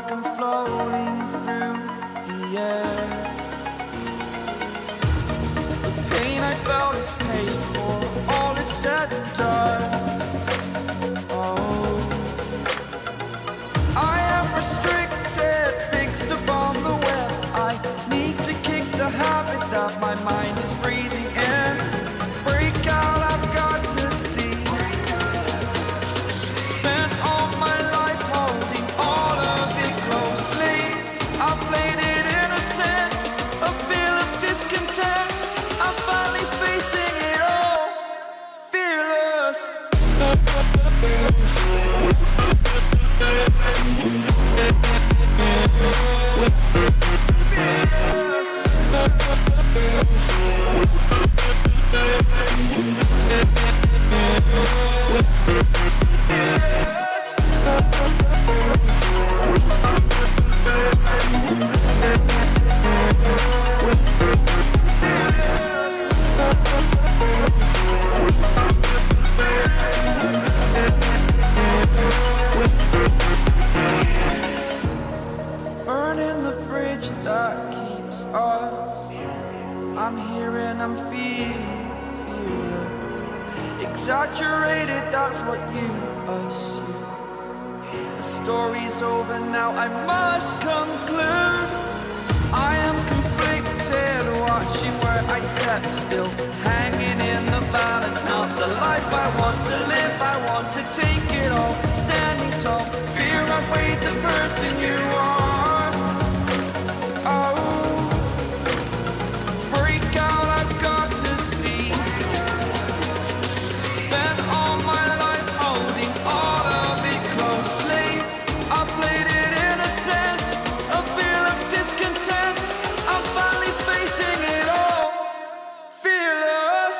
like I'm floating through the air. The pain I felt is paid for, all is said and done. Oh, I am restricted, fixed upon the web. I need to kick the habit that my mind is breathing in. Break out, I've got to see. Spent all my life holding all of it closely. I played it innocent, a feel of discontent. I'm finally facing it all, fearless. Burning the bridge that keeps us. I'm here and I'm feeling fearless. Exaggerated, that's what you assume. The story's over now, I must conclude. I am conflicted, watching where I step still, hanging in the balance. Not the life I want to live, I want to take it all. Standing tall, fear I weighed the person you are. Oh, break out, I've got to see. Spent all my life holding all of it closely. I played it innocent, a feel of discontent. I'm finally facing it all, fearless.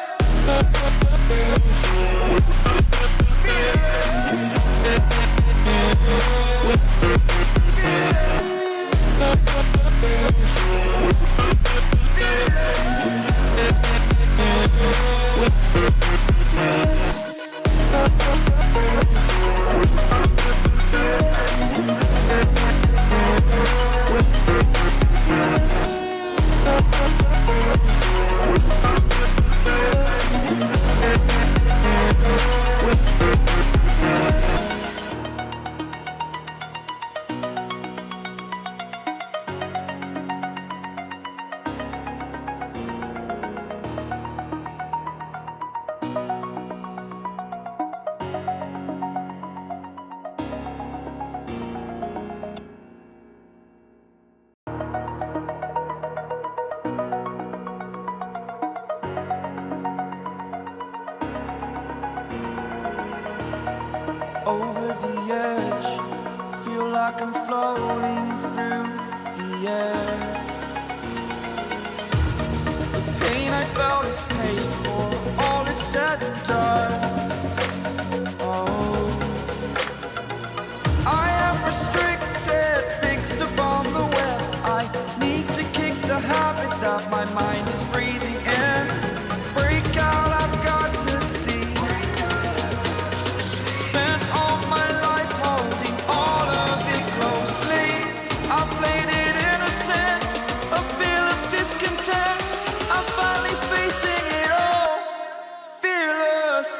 Over the edge, feel like I'm floating through the air. The pain I felt is paid for, all is said and done. Oh, I am restricted, fixed upon the web. I need to kick the habit that my mind is breathing in. Break out, I've got to see. Spent all my life holding all of it closely. I played it innocent, a feel of discontent. I'm finally facing it all, fearless.